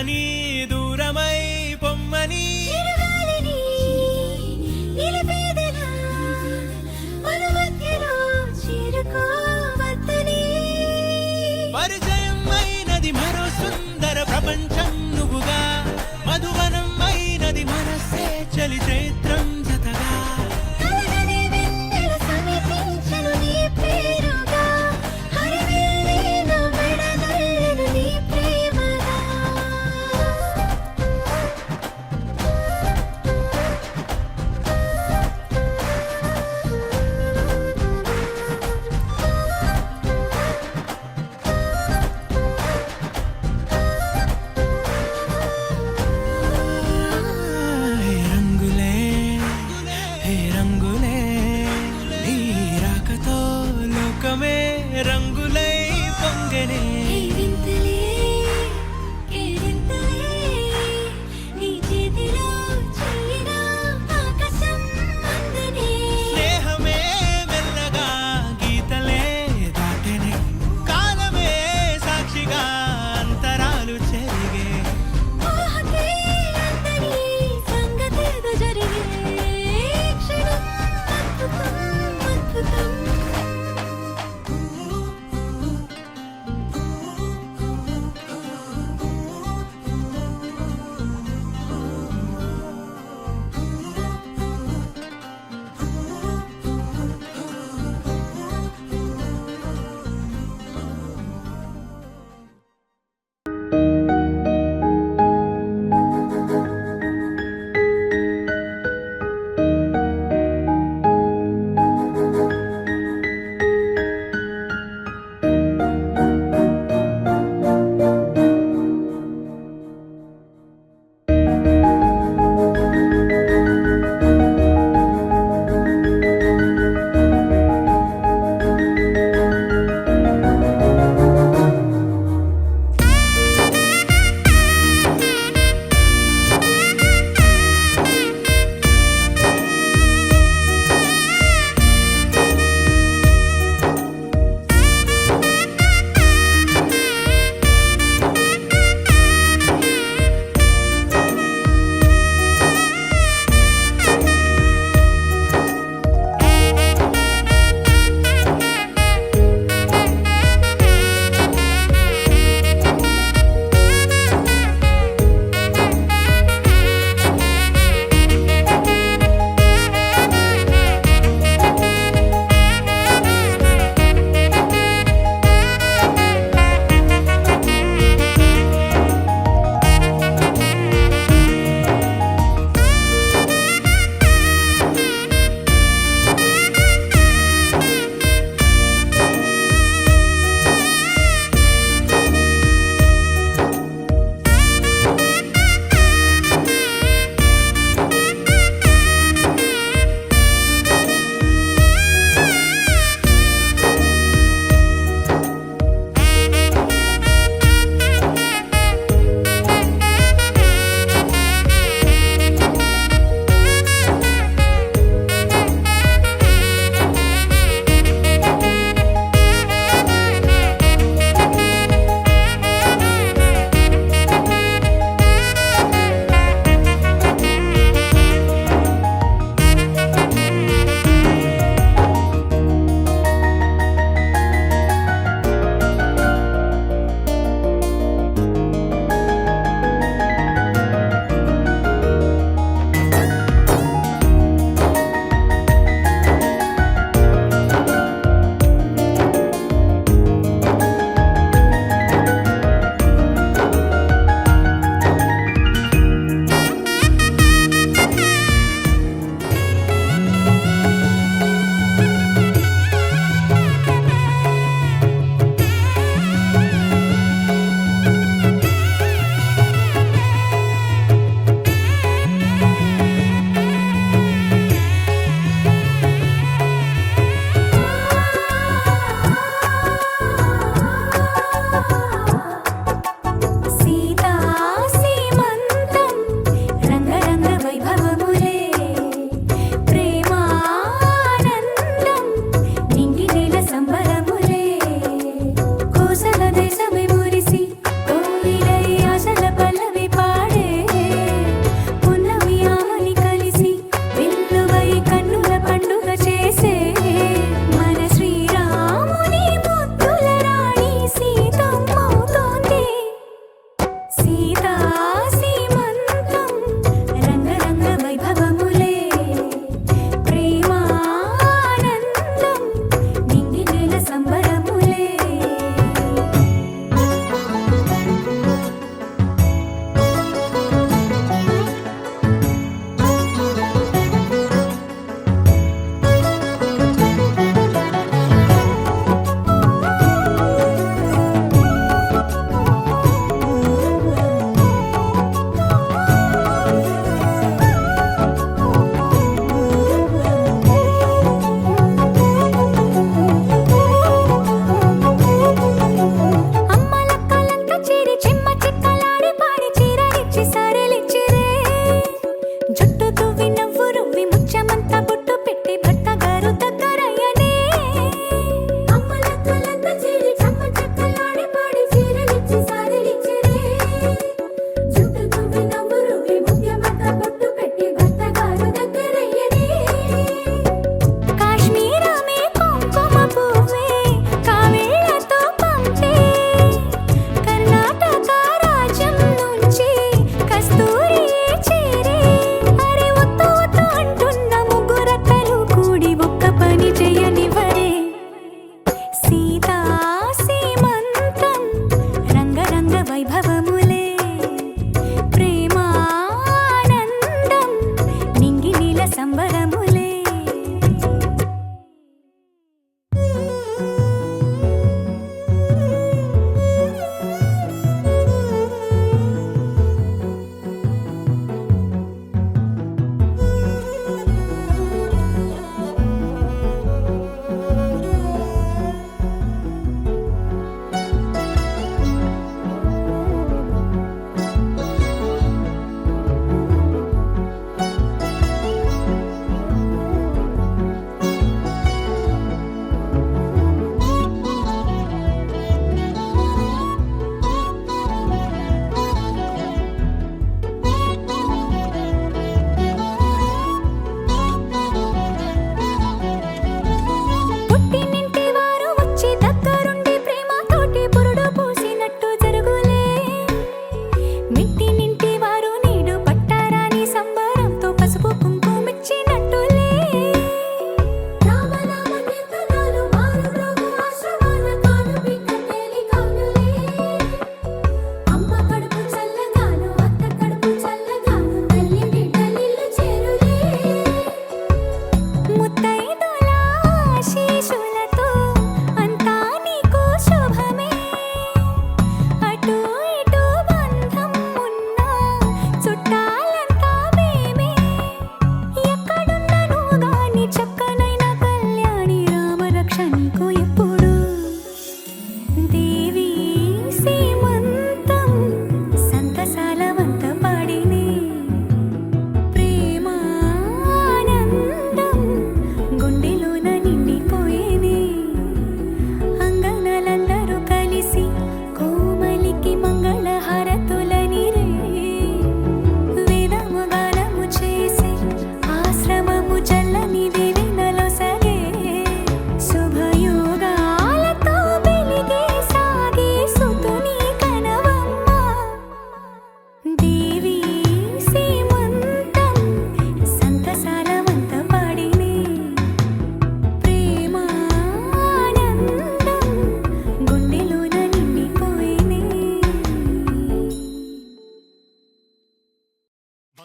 చేరని దూరమై పొమ్మని చిరుగాలిని నిలిపేదెలా మన మధ్యలో చేరుకోవద్దని పరిచయం అయినది మరో సుందర ప్రపంచం నువ్వుగా మధువనం అయినది మనసే చలి చైత్రం జతగా కలగని వెన్నెల సమీపించను నీ పేరుగా హరివెల్లి నా మెడదల్లెను నీ ప్రేమగా రంగులే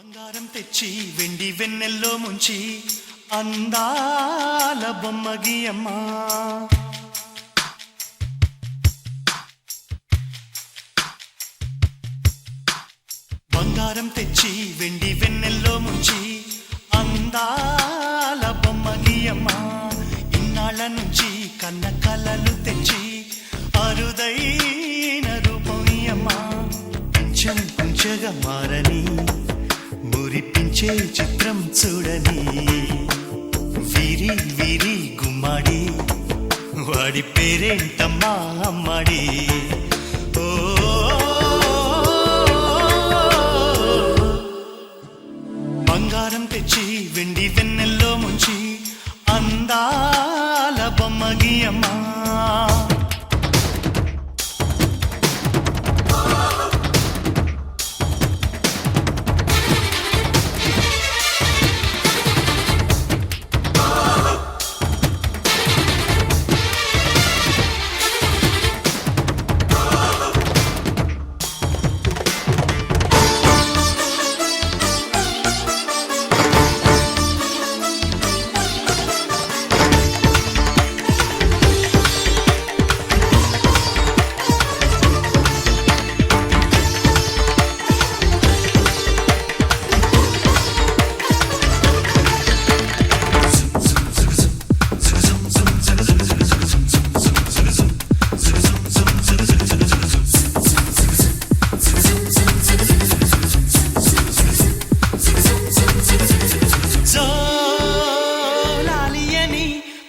బంగారం తెచ్చి వెండి వెన్నెల్లో ముంచి అందాల బొమ్మ గీయమ్మా. బంగారం తెచ్చి వెండి వెన్నెల్లో ముంచి అందాల బొమ్మ గీయమ్మా. ఇన్నాళ్ళ నుంచి కన్న కలలు తెచ్చి అరుదైన రూపం ఇయ్యమ్మా. కొంచెం కొంచెగా మారని మురిపించే చిత్రం చూడని వీరి వీరి గుమ్మాడి వాడి పేరేంటమ్మా అమ్మాడి. ఓ బంగారం తెచ్చి వెండి వెన్నెల్లో ముంచి అందాల బొమ్మ గీయమ్మా.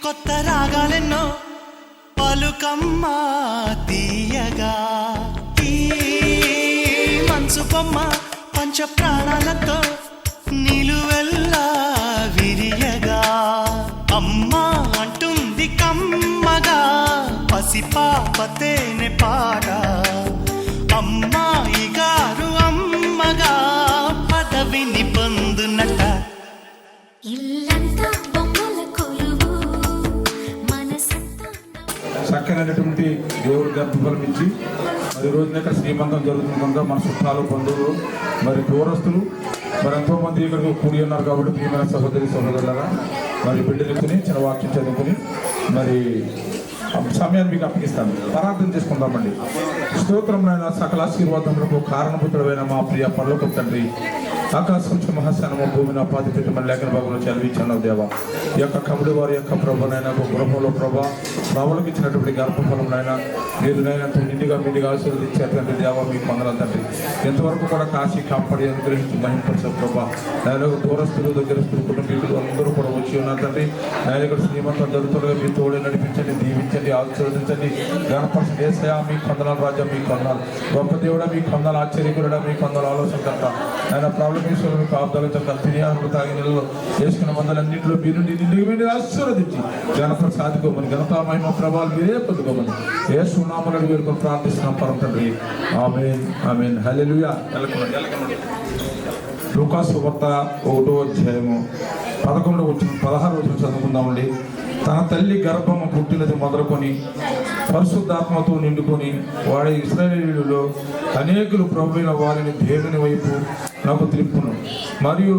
కొత్త రాగాలెన్నో పలుకమ్మ తీయగా ఈ మనసు బొమ్మ పంచ ప్రాణాలతో నిలువెల్లా విరియగా. అమ్మ అంటుంది కమ్మగా పసిపాపతేనే పాట. అమ్మాయి గారు అమ్మగా పదవిని పొందునట. ఇల్లంతా బొమ్మల కొలువు మనసంతా చక్కనైనటువంటి దేవుడు గర్భఫలం ఇచ్చి మరి రోజున ఇక్కడ శ్రీమంతం జరుగుతుండగా మన చుట్టాలు బంధువులు మరి దూరస్తులు మరి ఎంతోమంది ఇక్కడికి కూడి ఉన్నారు. కాబట్టి ప్రియమైన సహోదరి సహోదరులారా మరి బిడ్డలెత్తుని చిన్న వాక్యం చదువుకుని మరి సమయాన్ని మీకు అప్పగిస్తాను. ప్రార్థన చేసుకుందామండి. స్తోత్రమైన సకల ఆశీర్వాదములకు కారణభూతుడమైన మా ప్రియ పరలోక తండ్రి, ఆకాశం మహాశానము భూమిని అపాధి పెట్టమని లేఖన భాగంలో చదివించాను దేవా. ఈ యొక్క కబడి వారి యొక్క ప్రభనైనా గృహంలో ప్రభా ప్రభులకు ఇచ్చినటువంటి గర్భఫలం నైనా నీరునైనా నిండిగా మీడిగా ఆశీర్వదించారు తండ్రి దేవా. మీకు వందనాలు తండ్రి. ఎంతవరకు కూడా కాశీ కాపాడి అనుగ్రహించి మహింపరిచారు ప్రభా. ఆయన దూరస్తులు దగ్గరస్తులు కుటుంబీకులు అందరూ కూడా వచ్చి ఉన్నారు తండ్రి. ఆయన ఇక్కడ శ్రీమంతం జరుగుతుండగా మీ తోడే నడిపించండి, దీవించండి, ఆశీర్వదించండి, గణపరచండి. ఏసయ్యా మీకు వందనాలు, రాజా మీకు వందనాలు, గొప్ప దేవుడా మీకు వందనాలు, ఆశ్చర్యకుడా మీకు వందనాలు, ఆలోచన కర్త ఆయన ప్రాబ్లమేశ్వరు మీకు ఆబ్దాలు తిరిగి తాగి నెలలో చేసుకున్న వందలన్నింటిలో మీరు నిండి ఆశీర్వదించి గణపతి సాధికోమని ఘనత మహిమ ప్రభావాలు మీరే పొందుకోమని యేసు నామములో వేడుకొని ప్రార్థిస్తున్నాం పరమ తండ్రి. ఆమేన్ ఆమేన్ హల్లెలూయా. లూకాసు వార్త 1వ అధ్యాయము 16 వచనం చదువుకుందామండి. తన తల్లి గర్భము పుట్టినది మొదలుకొని పరిశుద్ధాత్మతో నిండుకొని వాడి ఇశ్రాయేలీయులలో అనేకులు ప్రభువైన వారిని దేవుని వైపు నాకు త్రిప్పును. మరియు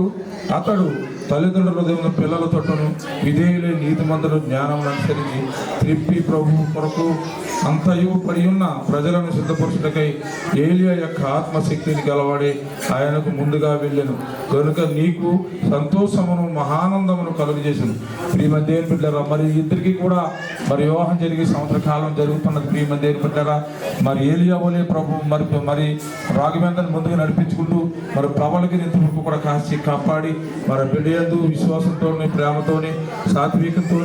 అతడు తల్లిదండ్రుల దేవుని పిల్లల తొట్టును విధేయులై నీతిమంతులు జ్ఞానం అనుసరించి త్రిప్పి ప్రభు కొరకు అంతయు పడి ఉన్న ప్రజలను సిద్ధపరచుటకై ఏలియా యొక్క ఆత్మశక్తిని గలవాడి ఆయనకు ముందుగా వెళ్ళాను. కనుక నీకు సంతోషమును మహానందమును కలుగజేసాను. ప్రియమైన దేవుని బిడ్డలారా, మరి ఇద్దరికి కూడా మరి వివాహం జరిగి సంవత్సర కాలం జరుగుతున్నది. ప్రియమైన దేవుని బిడ్డలారా, మరి ఏలియా వలె ప్రభు మరి రాఘవేంద్రని ముందుగా నడిపించుకుంటూ మరి ప్రబలకి ఇంతవరకు కూడా కాచి కాపాడి మరి బిడ్డయందు విశ్వాసంతో ప్రేమతోని సాత్వికంతో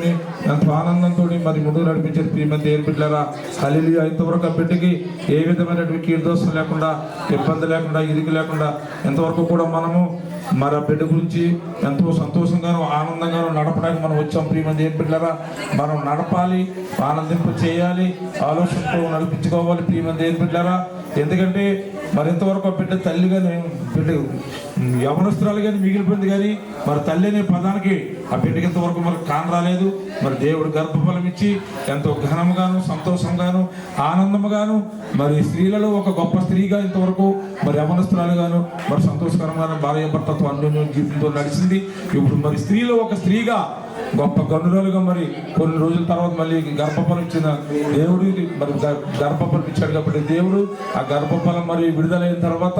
ఎంతో ఆనందంతో మరి ముందుకు నడిపించారు. ప్రియమైన దేవుని బిడ్డలారా, హల్లెలూయా. ఇంతవరకు ఆ బిడ్డకి ఏ విధమైనటువంటి కీర్దోషం లేకుండా, ఇబ్బంది లేకుండా, ఇరుకు లేకుండా ఇంతవరకు కూడా మనము మరి ఆ బిడ్డ గురించి ఎంతో సంతోషంగాను ఆనందంగాను నడపడానికి మనం వచ్చాం. ప్రియమైన దేవుని బిడ్డలారా, మనం నడపాలి, ఆనందింప చేయాలి, ఆలోచనతో నడిపించుకోవాలి. ప్రియమైన దేవుని బిడ్డలారా, ఎందుకంటే మరి ఇంతవరకు ఆ బిడ్డ తల్లిగానే బిడ్డ యవనస్తురాలుగానే మిగిలిపోయింది, కానీ మరి తల్లి అనే పదానికి ఆ బిడ్డకి ఇంతవరకు మరి కాని రాలేదు. మరి దేవుడు గర్భఫలం ఇచ్చి ఎంతో ఘనంగాను సంతోషంగాను ఆనందముగాను మరి స్త్రీలలో ఒక గొప్ప స్త్రీగా ఇంతవరకు మరి యవనస్తురాలుగాను మరి సంతోషకరంగాను భార్య భర్తతో అన్యోన్య జీవితంతో నడిచింది. ఇప్పుడు మరి స్త్రీలో ఒక స్త్రీగా గొప్ప గనురాలుగా మరి కొన్ని రోజుల తర్వాత మళ్ళీ గర్భఫలం ఇచ్చిన దేవుడు మరి గర్భఫలం ఇచ్చాడు కాబట్టి దేవుడు ఆ గర్భఫలం మరి విడుదలైన తర్వాత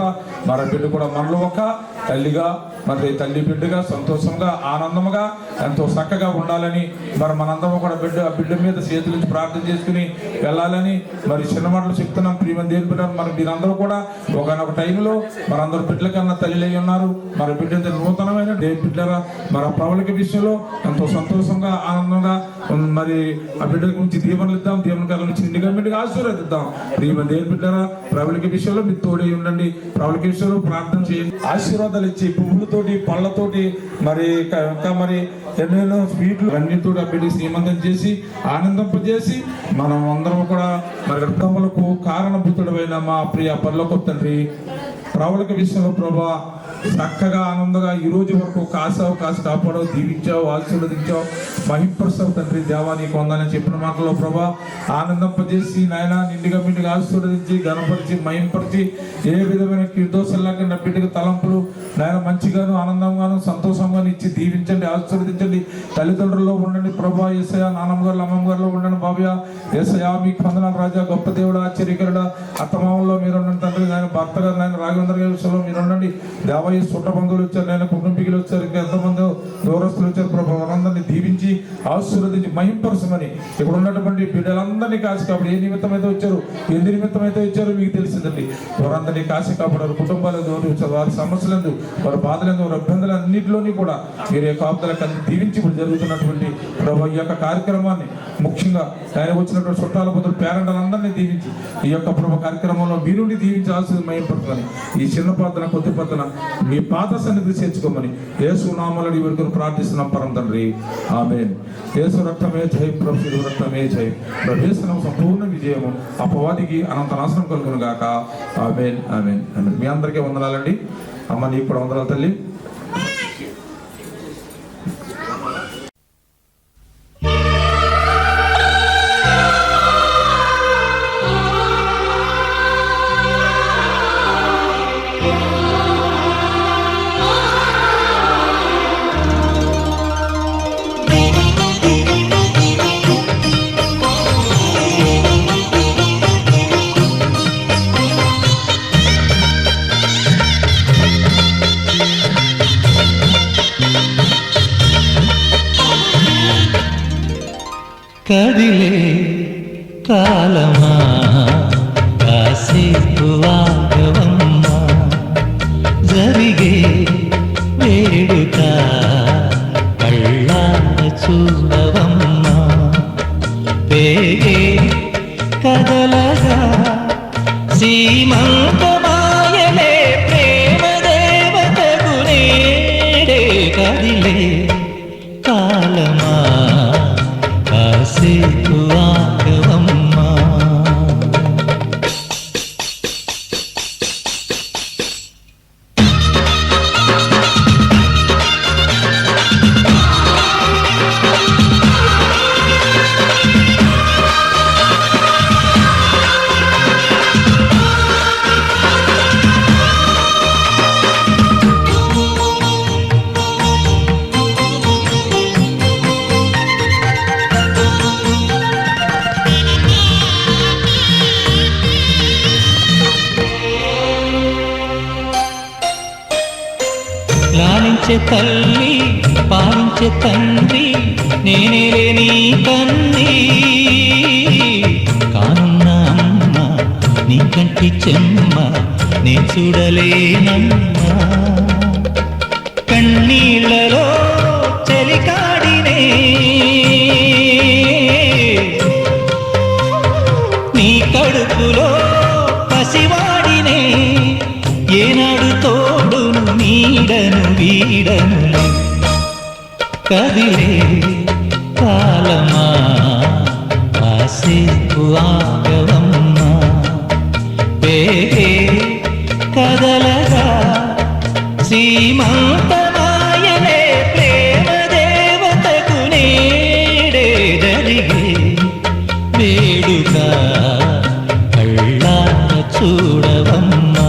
మరి బిడ్డ కూడా మనలో ఒక తల్లిగా మరి తల్లి బిడ్డగా సంతోషంగా ఆనందంగా ఎంతో చక్కగా ఉండాలని మరి మనందరం కూడా బిడ్డ మీద చేతుల నుంచి ప్రార్థన చేసుకుని వెళ్ళాలని మరి చిన్న మాటలు చెప్తున్నాం. ప్రియమైన దేవుని బిడ్డలు, మరి మీరందరూ కూడా ఒకనొక టైంలో మనందరూ బిడ్డల కన్నా తల్లి అయి ఉన్నారు. మరి బిడ్డ నూతనమైన దేవుని బిడ్డరా మరి ఆ ప్రవళిక విషయంలో ఎంతో సంతోషంగా ఆనందంగా మరి ఆ బిడ్డల గురించి దీవెనలు ఇద్దాం, దేవుని కాలం నుంచి నిండుగా ఆశీర్వదిద్దాం. ప్రియమైన దేవుని బిడ్డరా, ప్రవళిక విషయంలో మీరు తోడై ఉండండి. ప్రవళిక విషయంలో ప్రార్థన చేయండి, ఆశీర్వాదాలు ఇచ్చి పువ్వులతోటి పళ్ళతోటి మరి ఇంకా మరి ఎన్నెన్నో స్వీట్లు అన్నిటితో ఆ బిడ్డకి శ్రీమంతం చేసి ఆనందింపజేసి మనం అందరం కూడా మరి గర్భములకు కారణభూతుడమైన మా ప్రియ పరలోకపు తండ్రి, ప్రవళిక విషయంలో ప్రభా చక్కగా ఆనందంగా ఈ రోజు వరకు కాసు కాపాడవు, దీవించావు, ఆశీర్వదించావు, మహింపరుస్తావు తండ్రి. దేవా నీకు వందాలని చెప్పిన మాటలో ప్రభా ఆనందింపజేసి నాయన నిండుగా ఆశీర్వదించి గణపరిచి మహింపరిచి ఏ విధమైన నిర్దోషంలాగా నా బిడ్డకు తలంపులు నాయన మంచిగాను ఆనందంగాను సంతోషంగాను ఇచ్చి దీవించండి, ఆశీర్వదించండి. తల్లిదండ్రుల్లో ఉండండి ప్రభా. యేసయ్య నాన్నమ్మ గారు అమ్మమ్మ గారిలో ఉండండి బాబయ్య. యేసయ్య మీకు వందనాలు రాజా, గొప్ప దేవుడు, ఆశ్చర్యకరుడా. అత్తమామల్లో మీరు ఉండండి తండ్రి. ఆయన భర్త గారు నాయన రాఘవేంద్ర గారి విషయంలో మీరు ఉండండి దేవా. ఈ సుట్ట బంధువులు వచ్చారు, నేను కుటుంబీకులు వచ్చారు, ఇంకా ఎంతమంది దూరస్తులు వచ్చారు ప్రభా. వారందరినీ దీవించి ఆశీర్వదించి మహింపరచమని ఇక్కడ ఉన్నటువంటి బిడ్డలందరినీ కాసి కాపాడు. ఏ నిమిత్తం అయితే వచ్చారు, ఎందు నిమిత్తం అయితే వచ్చారో మీకు తెలిసిందండి. వారందరినీ కాసి కాపాడారు. కుటుంబాలను వచ్చారు, వారి సమస్యలందు, వారి బాధలందు, వారి అభ్యంతరాలు అన్నింటిలోని కూడా మీరే కాపుదలకు అన్ని దీవించి ఇప్పుడు జరుగుతున్నటువంటి ప్రభా ఈ యొక్క కార్యక్రమాన్ని ముఖ్యంగా ఆయన వచ్చినటువంటి చుట్టాల బదులు పేరెంట్లందరినీ దీవించి ఈ యొక్క ప్రభా కార్యక్రమంలో మీరుండి దీవించి ఆశీర్వాదం మహింపరచమని ఈ చిన్న ప్రార్థన కొద్ది ప్రార్థన మీ పాత సన్నిధి చేర్చుకోమని యేసు నామములో ఈ వరకు ప్రార్థిస్తున్నాం పరమ తండ్రి, ఆమేన్. యేసు రక్తమే జయం, ప్రభు రక్తమే జయం. ప్రభు యేసు నామమున సంపూర్ణ విజయము, అపవాదికి అనంత నాశనం కలుగును గాక. ఆమేన్, ఆమేన్, ఆమేన్. మీ అందరికీ వందనాలండి. అమ్మ నీకు కూడా వందనాలు తల్లి. కదిలే కాలమా కాసేపు ఆగవమ్మా, జరిగే వేడుక కళ్ళార చూడవమ్మా, పేగే కదలగా సీమంతమాయలే ప్రేమ దేవతకు నేడే. కదిలే కాలమా కాసేపు ఆగవమ్మా. లాలించే తల్లి పాలించే తండ్రి నేనే నీ తల్లి, కానున్న అమ్మ నీ కంటి చెమ్మ నే చూడలేనమ్మా. కన్నీళ్లలో చెలికాడినే నీ కడుపులో పసివాడినే, ఏనాడు తోడును నీడను వీడను. కదిలే కాలమా కాసేపు ఆగవమ్మా, పేగే కదలగా సీమంతమాయనే ప్రేమ దేవతకు నేడే జరిగే వేడుక కళ్ళార చూడవమ్మా.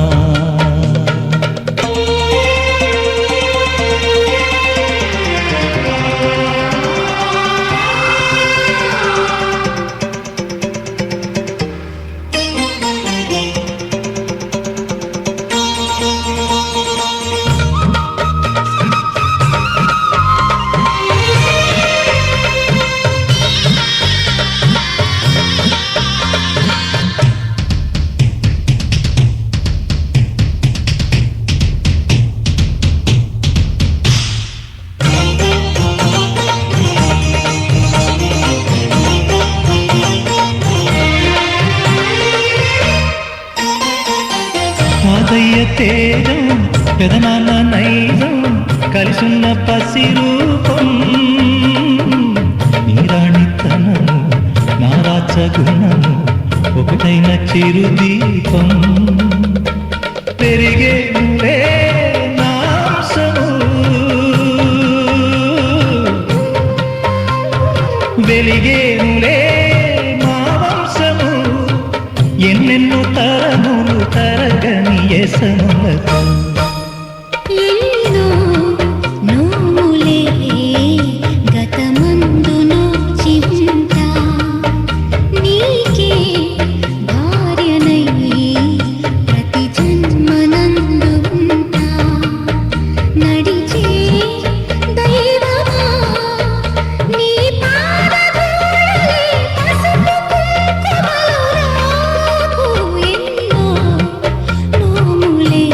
తాతయ్య తేజం పెదనాన్న నైజం కలిసున్న పసి రూపం నీరాణితనము నా రాచగుణము ఒకటైన చిరుదీపం పెరిగే నాంసము వెలిగేనులే మా వంశము ఎన్నెన్నో తరములు తరగని యసములకు ఎన్నో నోములే గతమందు నోచింతా నీకే భార్యనై ప్రతి జన్మనందు ఉంటా నడిచే దైవమా నీ పాదధూళి పసుపు కుంకుమలు రాకు ఎన్నో నోములే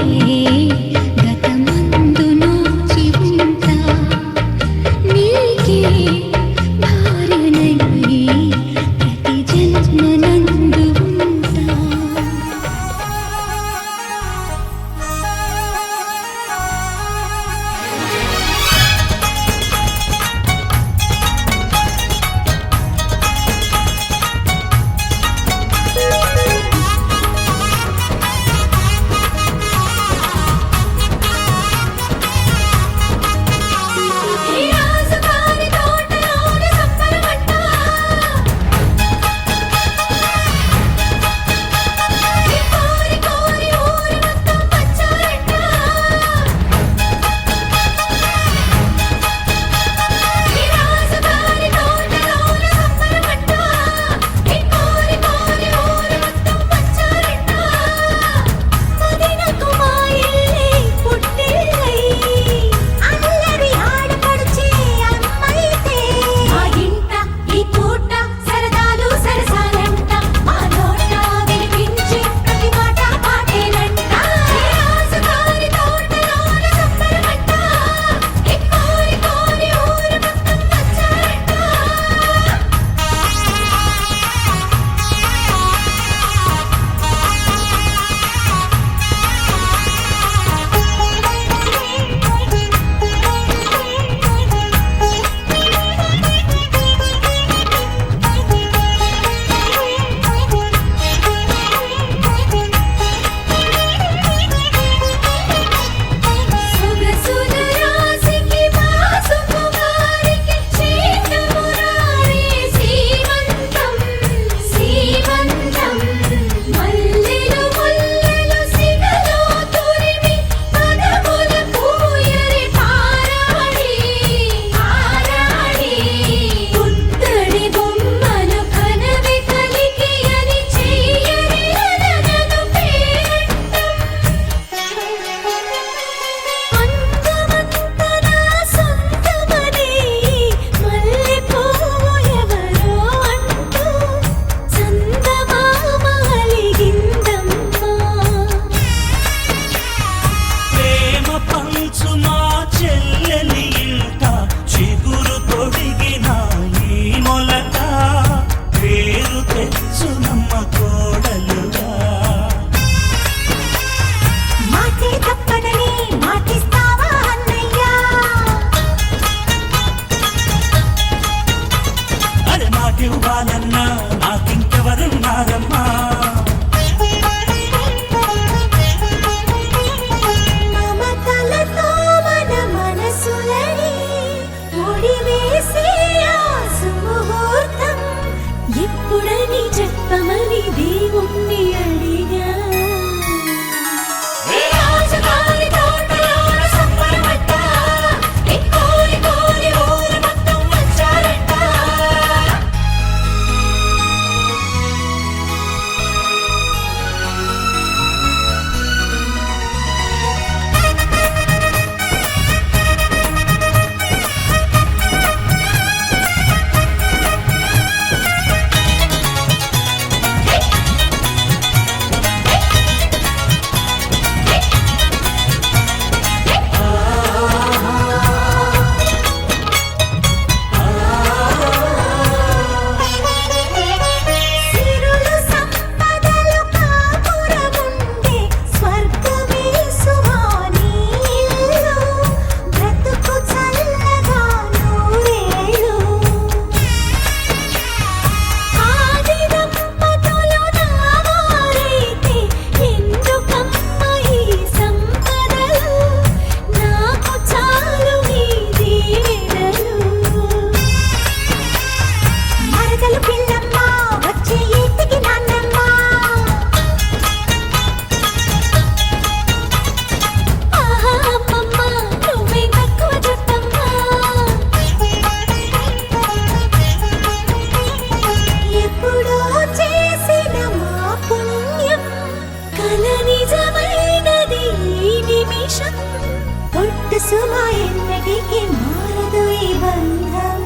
సుమా ఎన్నటికి మారదు ఈ బంధం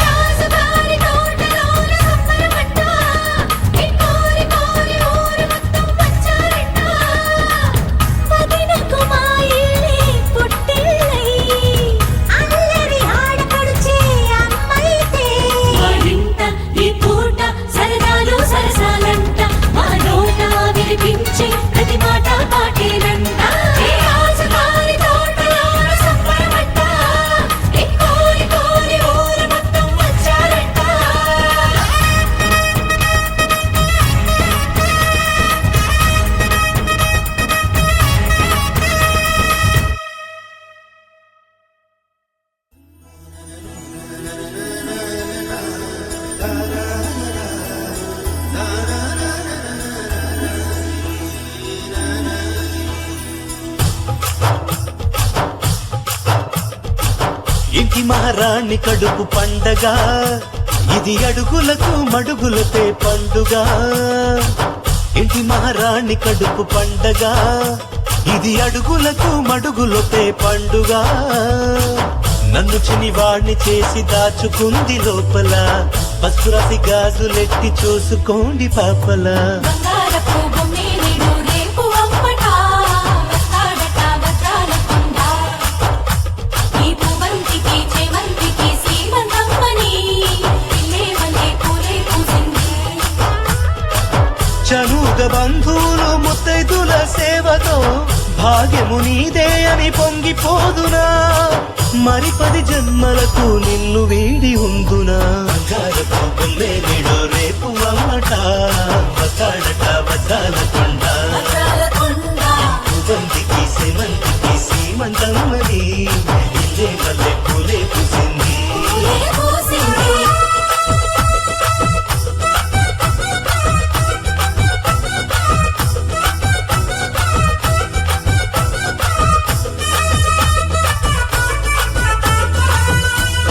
రాజుగారి తోటలోన సంబరపడ్డ ఈ కోరి కోరి ఊరు మొత్తం వచ్చారంట పదినకు మా ఇల్లే పుట్టిల్లై అల్లరి ఆడపడుచే అమ్మైతే మా ఇంట ఈ పూట సరదాలు సరసాలంట మా నోట వినిపించే ప్రతి మాట పాటేనంట రాజుగారి తోటలోన సంబరపడ్డ ఈ కోరి కోరి ఊరు మొత్తం వచ్చారంట ఇంటి మహారాణి కడుపు పండగ ఇది అడుగులకు మడుగులతే పండుగ ఇంటి మహారాణి కడుపు పండగ ఇది అడుగులకు మడుగులతే పండుగ నన్ను చినివాణ్ణి చేసి దాచుకుంది లోపల పసురాసి గాజులెట్టి చూసుకోండి పాపల బంగారపు బొమ్మేనిడు రేపు అమ్మట వస్తాడట వజ్రాల కొండ ఈ పువ్వంతికి చేమంతికి సీమంతమ్మని పిల్లే వల్లే పూలే పూసింది చనుగ బంధువులు ముత్తైదుల సేవతో భాగ్యము నీదే అని పొంగిపోదునా మరి 10 జన్మలకు నిన్ను వీడి ఉందునా బంగారపు బొమ్మేనిడు రేపు అమ్మట వస్తాడట వజ్రాల కొండ వజ్రాల కొండ పువ్వంతికి సేమంతికి సీమంతమ్మని ఇల్లే వల్లే పూలే పూసింది పూలే పూసింది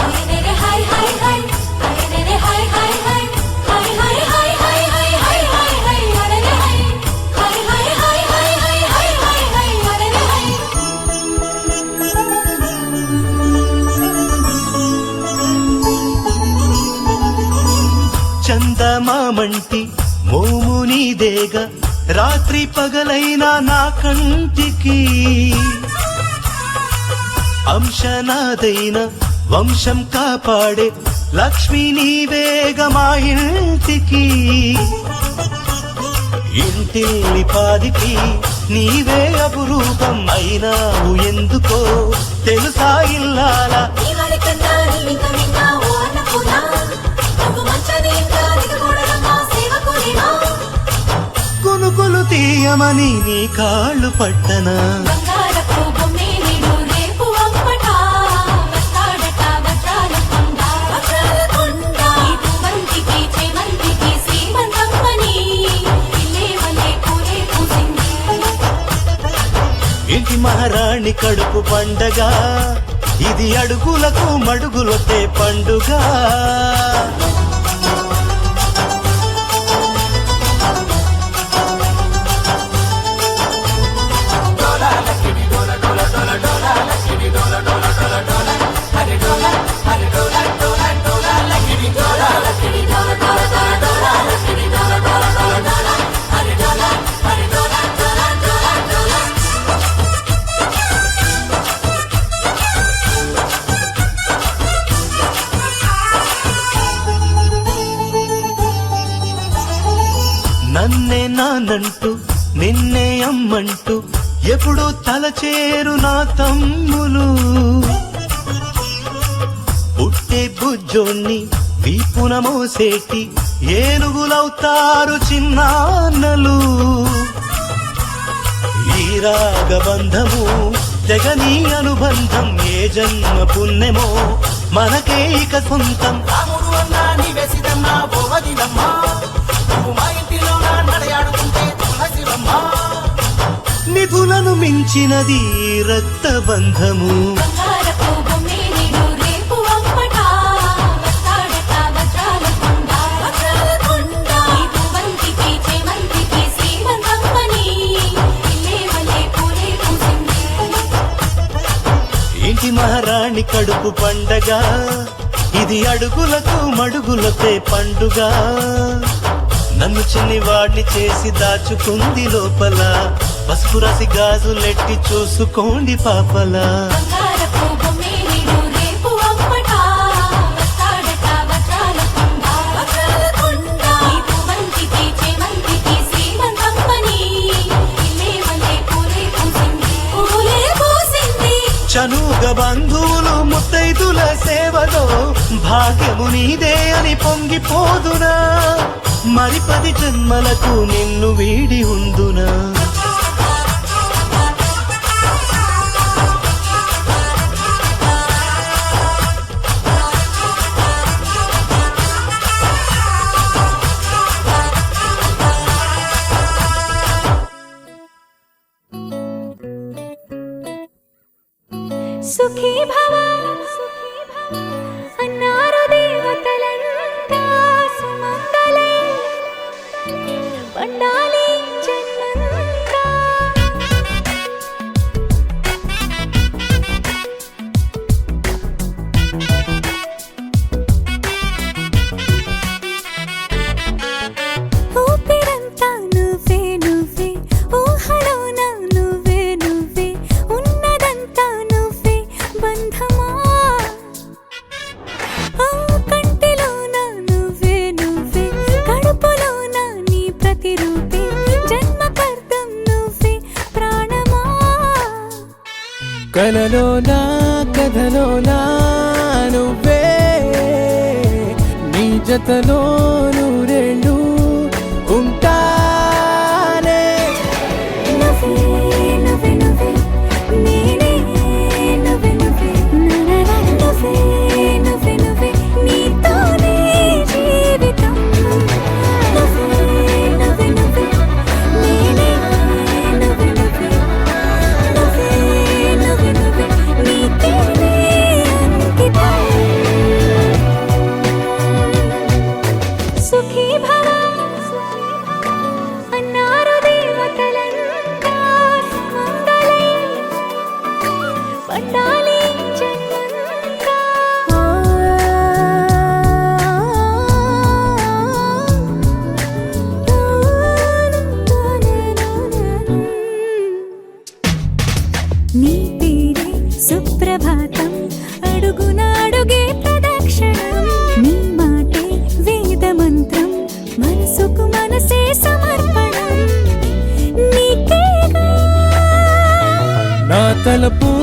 అరెరే హై హై హై అరెరే హై హై హై హై హై హై హై హై హై హై హై అరెరే హై హై హై హై హై హై హై హై హై అరెరే హై చందమామంటి మోము నీదేగ రాత్రి పగలైనా నా కంటికి అంశనాదైన వంశం కాపాడే లక్ష్మి నీవేగ మా ఇంటికి ఇంటిల్లి పాదికి నీవే అపురూపం అయినావు ఎందుకో తెలుసా ఇల్లాలా ఇవాళ కన్నా నీవింక విన్నావు అన్నపూర్ణ నువ్వు మంచని ఇంకా దిగకూడదమ్మా సేవకునివా కొనుకొలు తీయమని నీ కాళ్ళు పట్టనా బంగారపు బొమ్మేనిడు రేపు అమ్మట వస్తాడట వజ్రాల కొండ వజ్రాల కొండ ఈ పువ్వంతికి చేమంతికి సీమంతమ్మని పిల్లే వల్లే పూలే పూసింది ఇంటి మహారాణి కడుపు పండగ ఇది అడుగులకు మడుగులతే పండుగ నన్నే నానంటూ నిన్నే అమ్మంటూ ఎప్పుడు తలచేరు నా తమ్ములు పుట్టే బుజ్జోణ్ణి వీపున మోసేటి ఏనుగులవుతారు చిన్నాన్నలు ఈ రాగబంధము జగనీ అనుబంధం ఏ జన్మ పుణ్యమో మనకే ఇక సొంతం రాముడు అన్నా నీవెసిదమ్మా పోవదినమ్మా నువ్వు మా ఇంటిలోన నడయాడుతుంటే తులసివమ్మా నిధులను మించినది రక్తబంధము బంగారపు బొమ్మేనిడు రేపు అమ్మట వస్తాడట వజ్రాల కొండ వజ్రాల కొండ ఈ పువ్వంతికి చేమంతికి సీమంతమ్మని పిల్లే వల్లే పూలే పూసింది కడుపు పండగ ఇది అడుగులకు మడుగులతే పండుగ నన్ను చిన్నివాడిని చేసి దాచుకుంది లోపల పసుపు రాసి గాజులెట్టి చూసుకోండి పాపలా బంగారపు బొమ్మేలిడు రేపు అప్పట వస్తాడట వజ్రాల కొండ వజ్రాల కొండ ఈ పువ్వంతికి చేమంతికి శ్రీమంతం పని ఇల్లే మల్లె పూలే పూసింది చనుగ బంధువులు ముత్తైదుల సేవలో భాగ్యము నీదే అని పొంగిపోదునా మరి 10 జన్మలకు నిన్ను వీడి ఉందునా సుఖీ భవ అన్నారు దేవతలంతా సుమంగళే పండాలి జన్మంతా ఊపిరంతా నువ్వే నువ్వే ఊహలోన నువ్వే నువ్వే ఉన్నదంతా నువ్వే బంధమా ఆ కంటిలోన నువ్వే నువ్వే కడుపులోన నీ ప్రతిరూపే జన్మకర్తం నువ్వే ప్రాణమా కలలోనా కథలోనా నువ్వే నీ జతలో రెండు ఉంటానే నువ్వే నువ్వే నువ్వే నేనే నువ్వే నువ్వే నువ్వే నువ్వే నువ్వే నీతోనే జీవితం నువ్వే నువ్వే నువ్వే నేనే నువ్వే నువ్వే నువ్వే నువ్వే నువ్వే నీతోనే అంకితం సుఖీ భవ అన్నారు దేవతలంతా సుమంగళే పండాలి జన్మంతా నీ పేరే సుప్రభాతం అడుగున అడుగే ప్రదక్షిణం నీ మాటే వేద మంత్రం మనసుకు మనసే సమర్పణం నీకేగా నా తలపు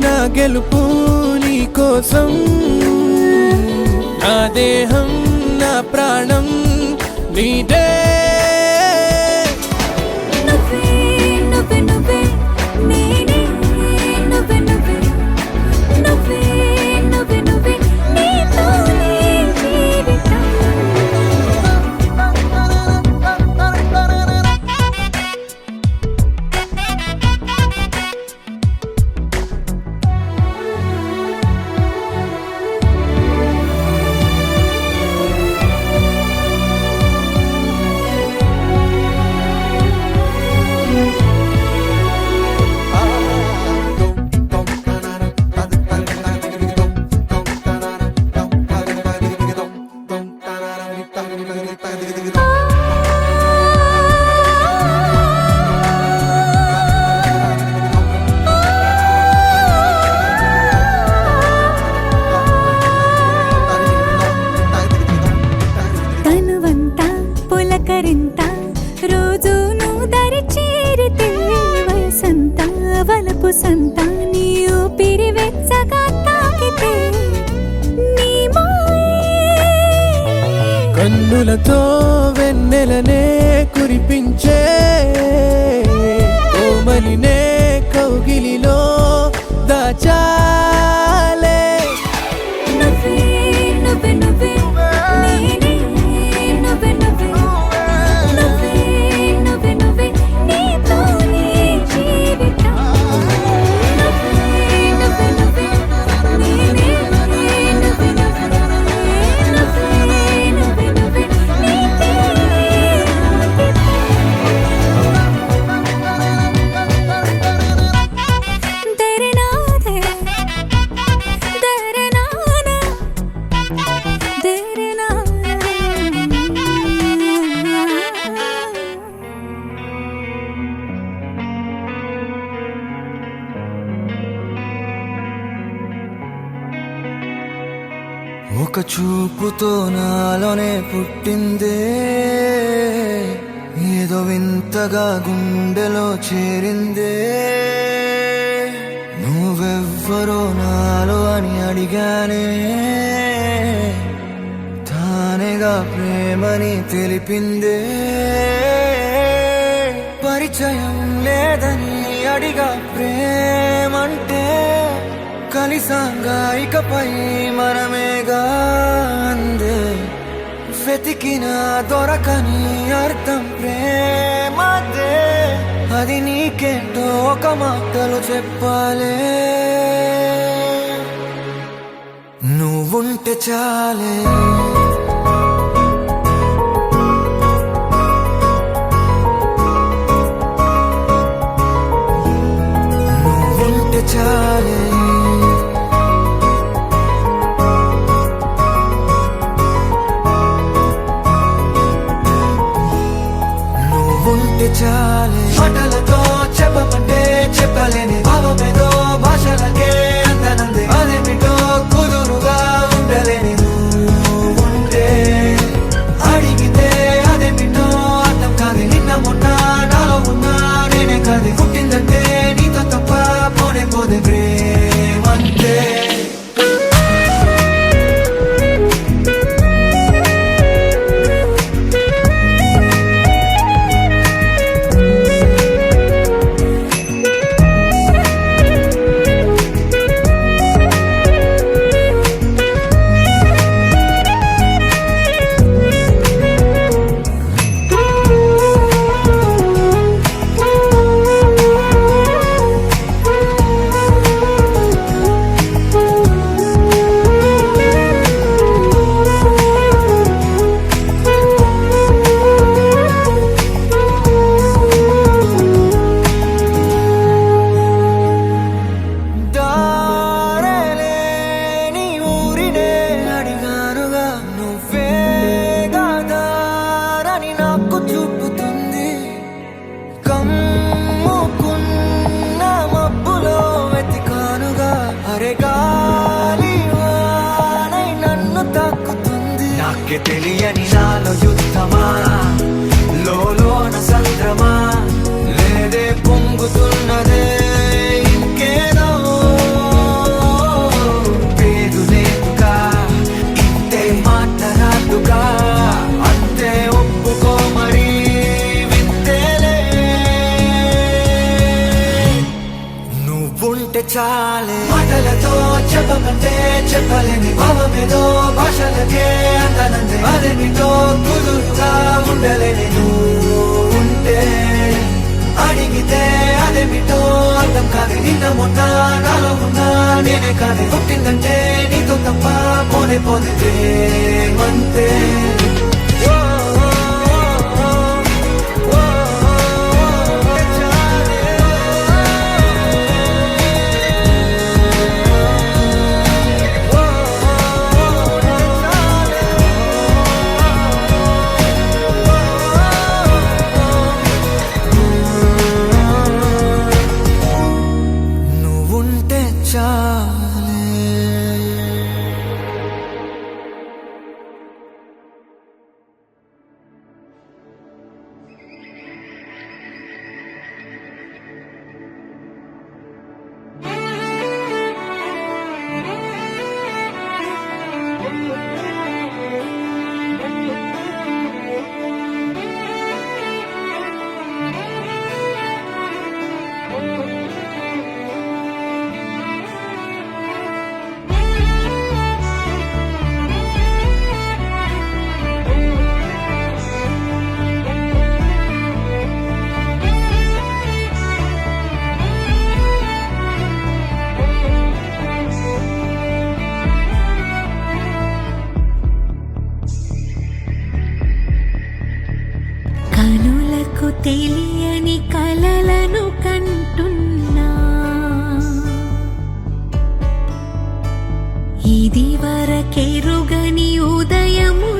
నా గెలుపు నీ కోసం నా దేహం నా ప్రాణం నీదే నువ్వే నువ్వే నువ్వే నేనే నువ్వే నువ్వే నువ్వే నువ్వే నువ్వే నీతోనే జీవితం ఒక్క చూపుతో నాలోనే పుట్టిందే ఏదో వింతగా గుండెలో చేరిందే నువ్వెవ్వరో నాలో అని అడిగానే తానేగా ప్రేమని తెలిపిందే పరిచయం లేదని అడిగా ప్రేమంటే కలిసాంగా ఇకపై మనమేగా అందే వెతికిన దొరకని అర్థం ప్రేమదే అది నీకేంటో ఒక మాటలు చెప్పాలే నువ్వుంటే చాలే నువ్వుంటే చాలే నువ్వుంటే చాలే మాటలతో చెప్పమంటే చెప్పలేని భావమేదో భాషలకే అందనందే అదేమిటో కుదురుగా ఉండలేని నువ్వుంటే అడిగితే అదేమిటో అర్థం కాదు నిన్న మొన్న నాలో ఉన్నా నేనే కాదు పుట్టిందంటే నీతో తప్ప పోనే పోదే ప్రేమంతే నాకే తెలియని నాలో యుద్ధమా లోన సంద్రమా లేదే పొంగుతున్నదే ఇంకేదో పేరు లేదుగా ఇంతే మాట్లాడుగా అంతే ఒప్పుకో మరి వింతేలే నువ్వుంటే చాలే మాటలతో చెప్పమంటే చెప్పలేని భావమేదో భాషలకే అందనందే అదేమిటో కుదురుగా ఉండలేని నువ్వుంటే అడిగితే అదేమిటో అర్థం కాదు నిన్న మొన్న నాలో ఉన్నా నేనే కాదు పుట్టిందంటే నీతో తప్ప పోనే పోతే మంతే తెలియని కలలను కంటున్నా ఇది వరకెరుగని ఉదయము